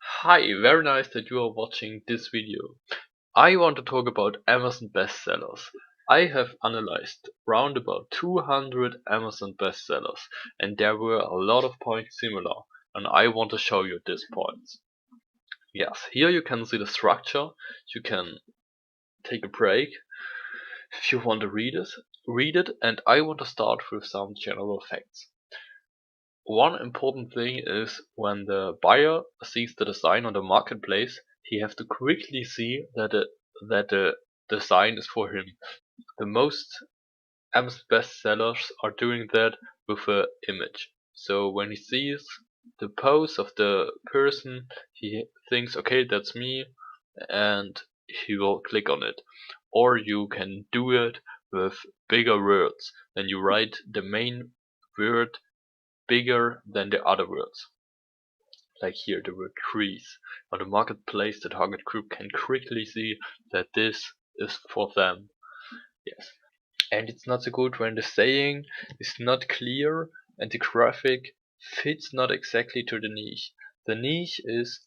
Hi, very nice that you are watching this video. I want to talk about Amazon bestsellers. I have analyzed round about 200 Amazon bestsellers and there were a lot of points similar and I want to show you these points. Yes, here you can see the structure. You can take a break if you want to read it, and I want to start with some general facts. One important thing is when the buyer sees the design on the marketplace, he has to quickly see that the design is for him. The most Amazon bestsellers are doing that with an image. So when he sees the pose of the person, he thinks, okay, that's me, and he will click on it. Or you can do it with bigger words. Then you write the main word bigger than the other words. Like here, the word trees. On the marketplace, the target group can quickly see that this is for them. Yes. And it's not so good when the saying is not clear and the graphic fits not exactly to the niche. The niche is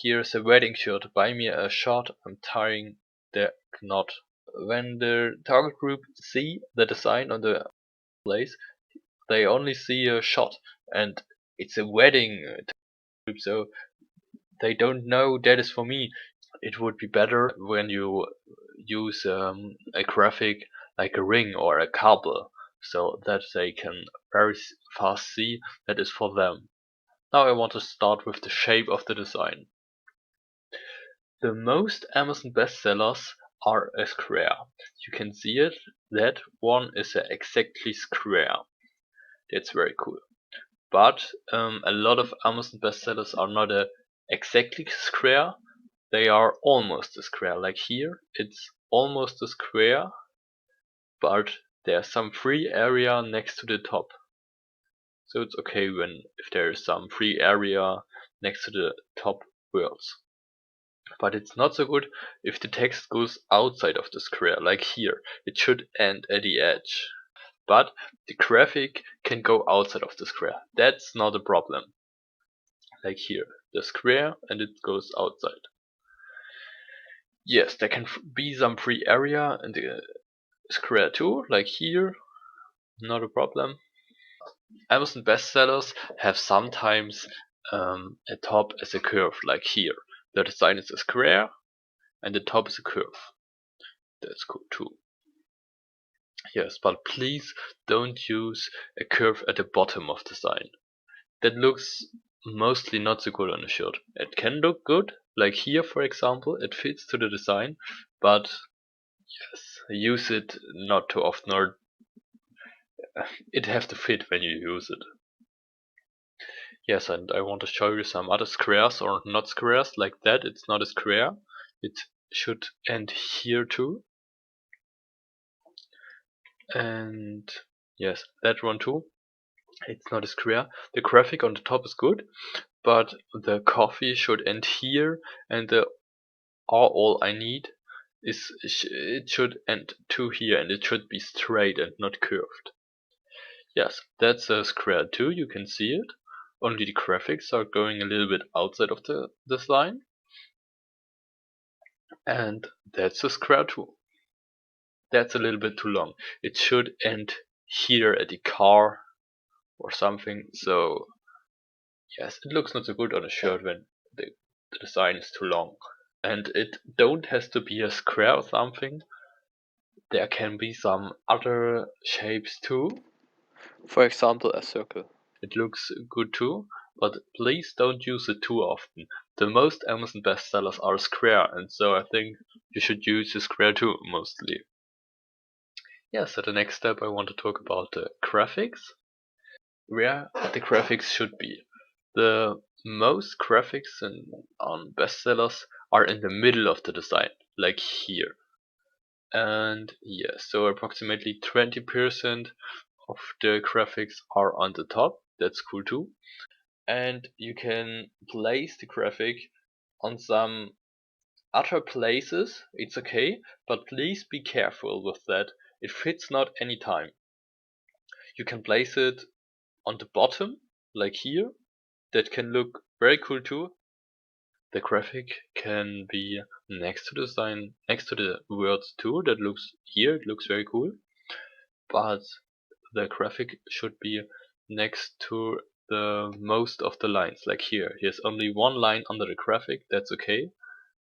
here's a wedding shirt, buy me a shot, I'm tying the knot. When the target group see the design on the place, they only see a shot and it's a wedding group, so they don't know that is for me. It would be better when you use a graphic like a ring or a cable so that they can very fast see that is for them. Now I want to start with the shape of the design. The most Amazon bestsellers are a square. You can see it, that one is a exactly square. That's very cool. But a lot of Amazon bestsellers are not a exactly square, they are almost a square. Like here, it's almost a square, but there's some free area next to the top. So it's okay when if there is some free area next to the top words. But it's not so good if the text goes outside of the square, like here. It should end at the edge. But the graphic can go outside of the square. That's not a problem. Like here, the square and it goes outside. Yes, there can be some free area in the square too, like here, not a problem. Amazon bestsellers have sometimes a top as a curve, like here. The design is a square and the top is a curve. That's cool too. Yes, but please don't use a curve at the bottom of the sign. That looks mostly not so good on a shirt. It can look good, like here for example, it fits to the design, but yes, use it not too often, or it has to fit when you use it. Yes, and I want to show you some other squares or not squares like that. It's not a square. It should end here too. And yes, that one too. It's not a square. The graphic on the top is good, but the coffee should end here, and the all I need is it should end to here, and it should be straight and not curved. Yes, that's a square too. You can see it. Only the graphics are going a little bit outside of this line. And that's a square too. That's a little bit too long. It should end here at the car or something. So yes, it looks not so good on a shirt when the design is too long. And it don't has to be a square or something. There can be some other shapes too. For example, a circle. It looks good too, but please don't use it too often. The most Amazon bestsellers are square, and so I think you should use a square too, mostly. Yeah, so the next step I want to talk about the graphics. Where the graphics should be. The most graphics on bestsellers are in the middle of the design, like here. And yeah, so approximately 20% of the graphics are on the top. That's cool too. And you can place the graphic on some other places. It's okay, but please be careful with that. It fits not anytime. You can place it on the bottom, like here. That can look very cool too. The graphic can be next to the sign, next to the words too. That looks here, it looks very cool. But the graphic should be next to the most of the lines. Like here, here's only one line under the graphic, that's okay.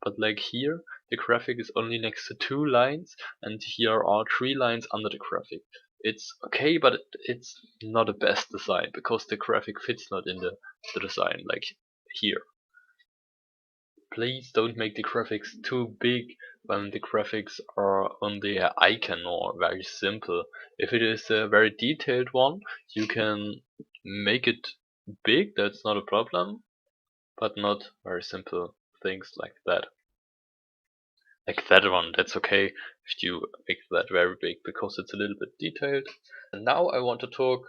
But like here, the graphic is only next to 2 lines, and here are 3 lines under the graphic. It's okay, but it's not the best design, because the graphic fits not in the design, like here. Please don't make the graphics too big when the graphics are on the icon or very simple. If it is a very detailed one, you can make it big, that's not a problem, but not very simple things like that. Like that one, that's okay if you make that very big because it's a little bit detailed. And now I want to talk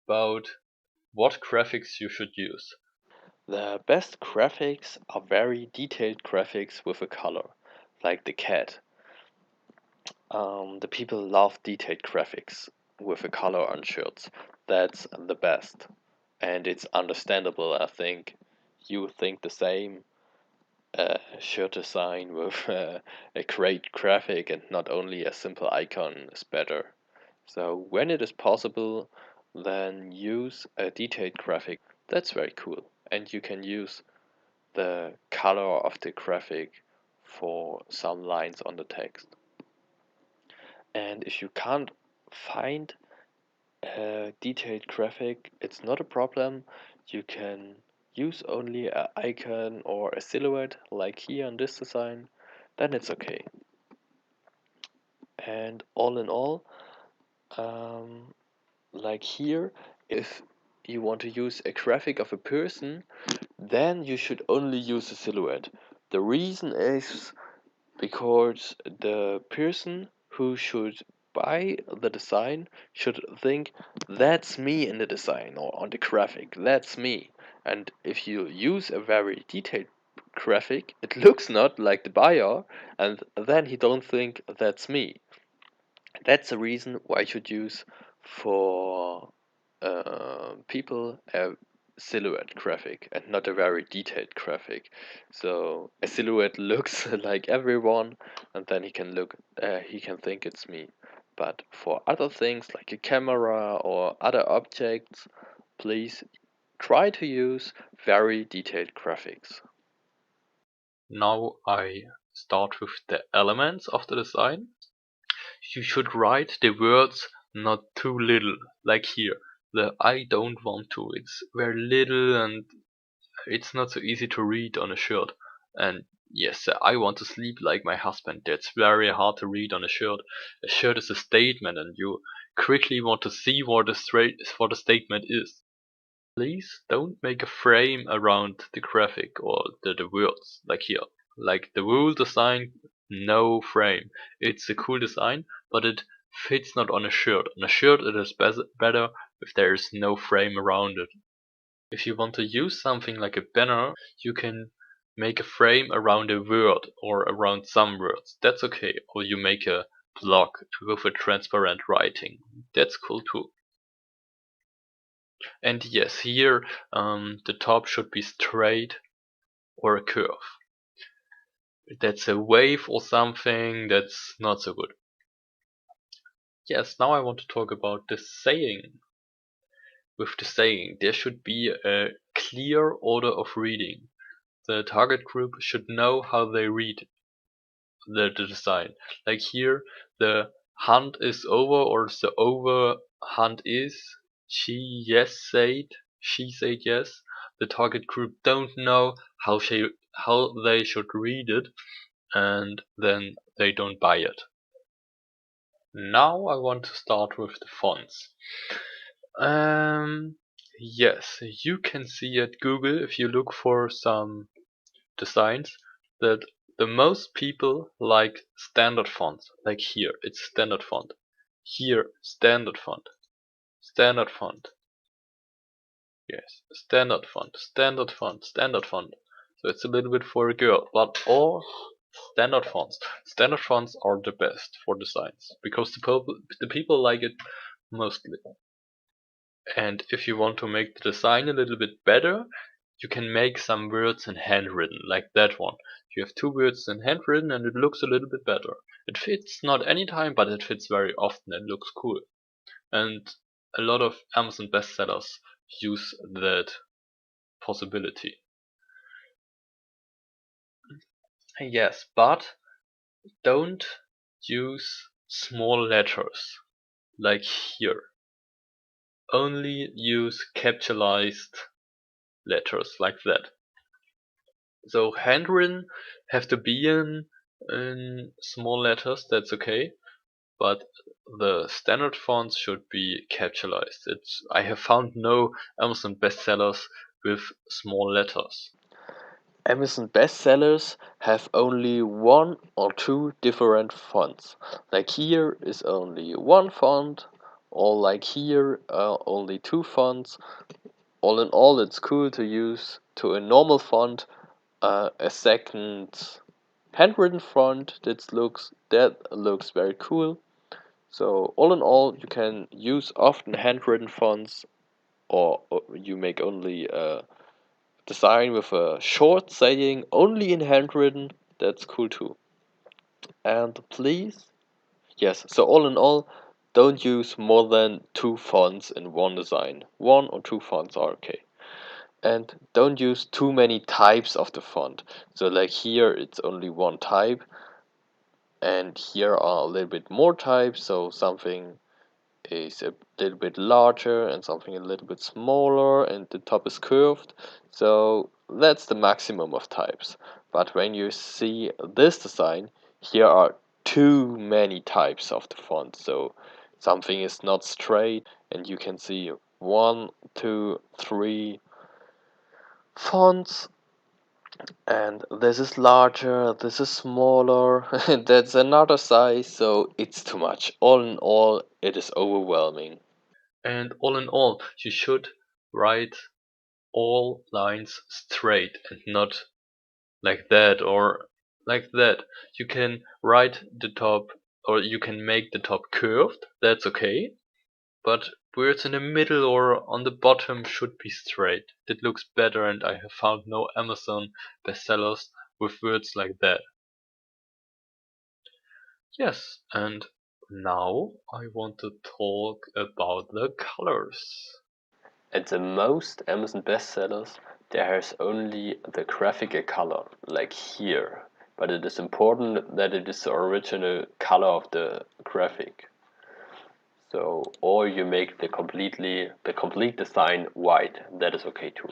about what graphics you should use. The best graphics are very detailed graphics with a color, like the cat. The people love detailed graphics with a color on shirts. That's the best. And it's understandable, I think. You think the same. Shirt design with a great graphic and not only a simple icon is better. So when it is possible, then use a detailed graphic. That's very cool. And you can use the color of the graphic for some lines on the text. And if you can't find a detailed graphic, it's not a problem. You can use only an icon or a silhouette like here on this design, then it's okay. And all in all, um, like here, if you want to use a graphic of a person, then you should only use a silhouette. The reason is because the person who should buy the design should think that's me in the design or on the graphic, that's me. And if you use a very detailed graphic, it looks not like the buyer, and then he don't think that's me. That's the reason why I should use for people a silhouette graphic and not a very detailed graphic. So a silhouette looks like everyone, and then he can think it's me. But for other things like a camera or other objects, please try to use very detailed graphics. Now I start with the elements of the design. You should write the words not too little, like here. The I don't want to. It's very little and it's not so easy to read on a shirt. And yes, I want to sleep like my husband. That's very hard to read on a shirt. A shirt is a statement, and you quickly want to see what the statement is. Please don't make a frame around the graphic or the words, like here. Like the rule design, no frame. It's a cool design, but it fits not on a shirt. On a shirt it is better if there is no frame around it. If you want to use something like a banner, you can make a frame around a word or around some words. That's okay. Or you make a block with a transparent writing. That's cool too. And yes, here the top should be straight or a curve. That's a wave or something, that's not so good. Yes, now I want to talk about the saying. With the saying, there should be a clear order of reading. The target group should know how they read the design. Like here, the hunt is over, or the over hunt is. She said yes. The target group don't know how they should read it, and then they don't buy it. Now I want to start with the fonts. Um, yes, you can see at Google, if you look for some designs, that the most people like standard fonts. Like here, it's standard font. Here, standard font. Standard font. Yes, standard font. Standard font. Standard font. So it's a little bit for a girl, but all standard fonts. Standard fonts are the best for designs because the people like it mostly. And if you want to make the design a little bit better, you can make some words in handwritten, like that one. You have two words in handwritten and it looks a little bit better. It fits not anytime, but it fits very often and looks cool. And a lot of Amazon bestsellers use that possibility. Yes, but don't use small letters like here. Only use capitalized letters like that. So handwritten have to be in small letters, that's okay, but the standard fonts should be capitalized. I have found no Amazon bestsellers with small letters. Amazon bestsellers have only one or two different fonts. Like here is only one font, or like here only two fonts. All in all, it's cool to use to a normal font a second handwritten font that looks very cool. So all in all, you can use often handwritten fonts, or you make only a design with a short saying only in handwritten. That's cool too. And please, yes. So all in all, don't use more than two fonts in one design. One or two fonts are okay. And don't use too many types of the font. So like here, it's only one type, and here are a little bit more types. So something is a little bit larger and something a little bit smaller, and the top is curved. So that's the maximum of types. But when you see this design, here are too many types of the font. So something is not straight, and you can see one, two, three fonts, and this is larger, this is smaller, that's another size, so it's too much. All in all, it is overwhelming. And all in all, you should write all lines straight and not like that or like that. You can write the top, or you can make the top curved, that's okay, but words in the middle or on the bottom should be straight. That looks better, and I have found no Amazon bestsellers with words like that. Yes, and now I want to talk about the colors. At the most Amazon bestsellers, there's only the graphical color, like here. But it is important that it is the original color of the graphic. So, or you make the complete design white. That is okay too.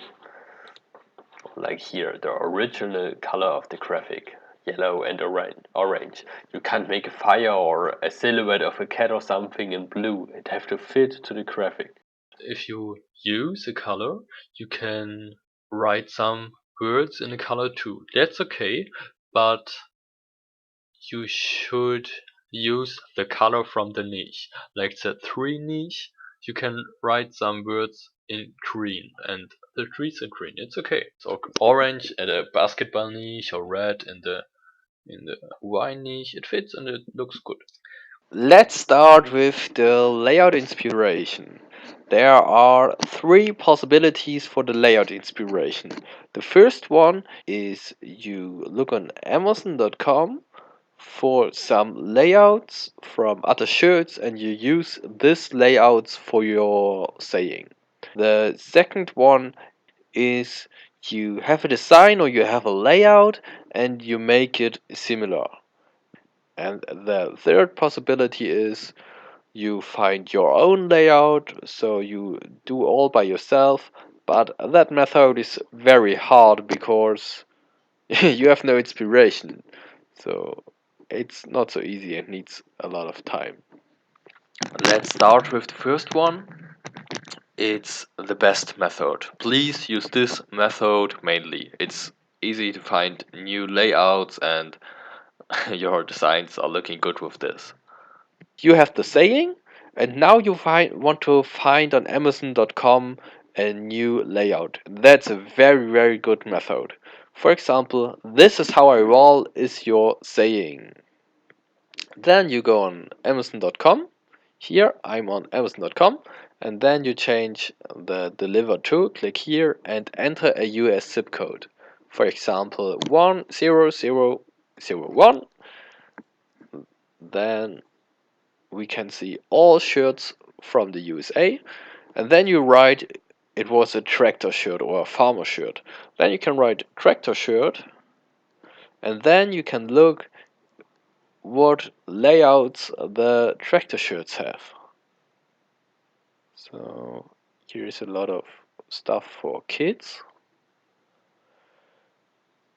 Like here, the original color of the graphic, yellow and orange. You can't make a fire or a silhouette of a cat or something in blue. It have to fit to the graphic. If you use a color, you can write some words in a color too. That's okay, but you should use the color from the niche. Like the tree niche, you can write some words in green, and the trees are green. It's okay. So orange at a basketball niche, or red in the wine niche. It fits and it looks good. Let's start with the layout inspiration. There are three possibilities for the layout inspiration. The first one is you look on Amazon.com for some layouts from other shirts and you use these layouts for your saying. The second one is you have a design or you have a layout and you make it similar. And the third possibility is you find your own layout, so you do all by yourself, but that method is very hard because you have no inspiration. So it's not so easy and needs a lot of time. Let's start with the first one. It's the best method. Please use this method mainly. It's easy to find new layouts and your designs are looking good with this. You have the saying, and now you want to find on Amazon.com a new layout. That's a very, very good method. For example, this is how I roll is your saying. Then you go on Amazon.com. Here I'm on Amazon.com, and then you change the deliver to, click here and enter a US zip code. For example, 10001. Then we can see all shirts from the USA, and then you write it was a tractor shirt or a farmer shirt. Then you can write tractor shirt, and then you can look what layouts the tractor shirts have. So here is a lot of stuff for kids.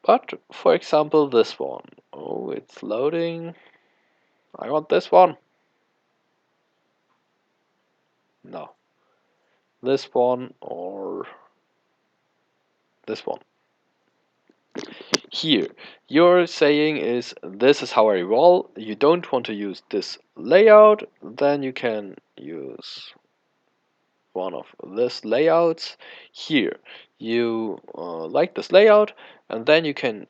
But for example, this one. Oh, it's loading. I want this one. No. This one or this one. Here, your saying is this is how I roll. You don't want to use this layout, then you can use one of this layouts. Here, you like this layout, and then you can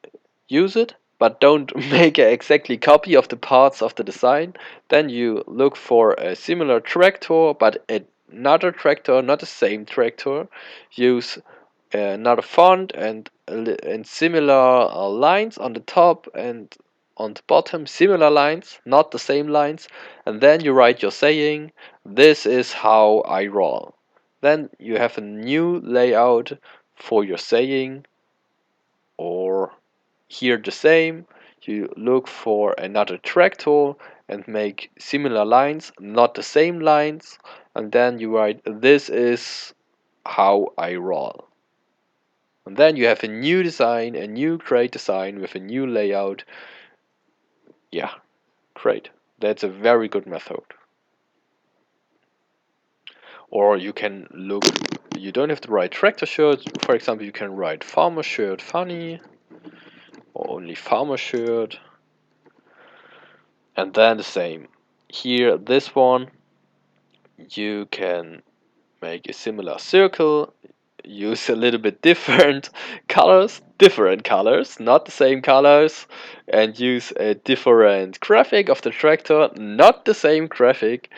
use it, but don't make an exactly copy of the parts of the design. Then you look for a similar tractor, but another tractor, not the same tractor. Use another font and similar lines on the top and on the bottom, similar lines, not the same lines, and then you write your saying, this is how I roll. Then you have a new layout for your saying, or here the same, you look for another tractor and make similar lines, not the same lines, and then you write, this is how I roll. And then you have a new design, a new great design with a new layout. Yeah, great. That's a very good method. Or you can look, you don't have to write tractor shirt. For example, you can write farmer shirt funny, or only farmer shirt. And then the same. Here, this one, you can make a similar circle, use a little bit different colors, not the same colors, and use a different graphic of the tractor, not the same graphic.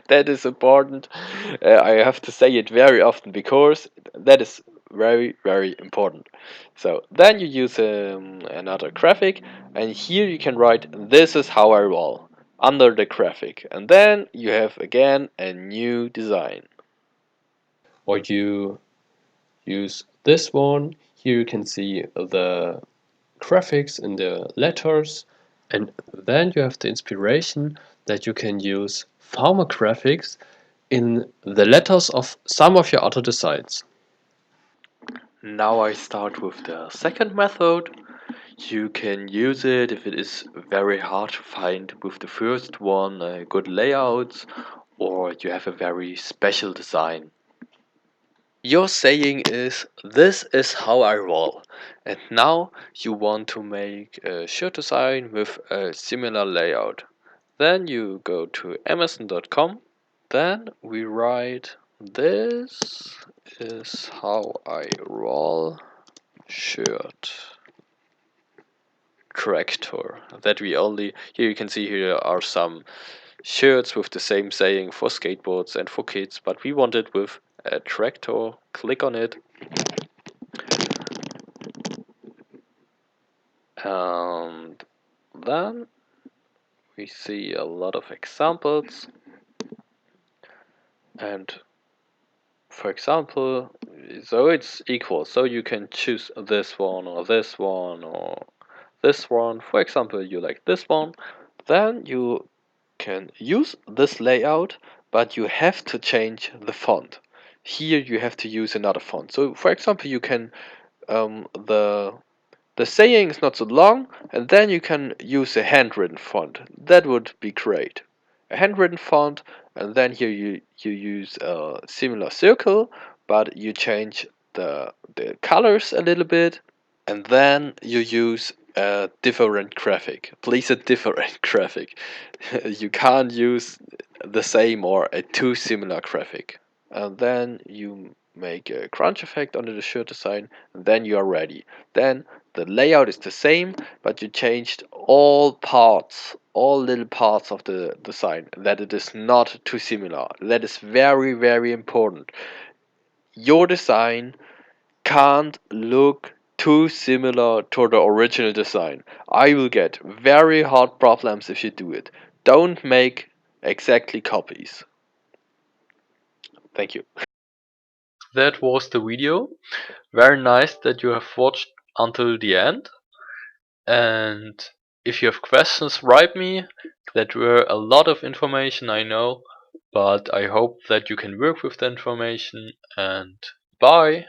That is important. I have to say it very often because that is very, very important. So then you use another graphic, and here you can write, this is how I roll, under the graphic, and then you have again a new design. Or you use this one. Here you can see the graphics in the letters, and then you have the inspiration that you can use farmer graphics in the letters of some of your other designs. Now I start with the second method. You can use it if it is very hard to find with the first one good layouts, or you have a very special design. Your saying is, this is how I roll, and now you want to make a shirt design with a similar layout. Then you go to Amazon.com, then we write, this is how I roll shirt tractor. That we only, here you can see here are some shirts with the same saying for skateboards and for kids, but we want it with a tractor. Click on it, and then we see a lot of examples. And for example, so it's equal, so you can choose this one or this one or this one. For example, you like this one, then you can use this layout, but you have to change the font. Here you have to use another font. So for example, you can the saying is not so long, and then you can use a handwritten font. That would be great. A handwritten font, and then here you use a similar circle, but you change the colors a little bit, and then you use a different graphic. Please, a different graphic. You can't use the same or a too similar graphic. And then you make a crunch effect under the shirt design, and then you are ready. Then the layout is the same, but you changed all parts, all little parts of the design, that it is not too similar. That is very, very important. Your design can't look too similar to the original design. I will get very hard problems if you do it. Don't make exactly copies. Thank you. That was the video. Very nice that you have watched until the end. And if you have questions, write me. That were a lot of information, I know, but I hope that you can work with the information. And bye.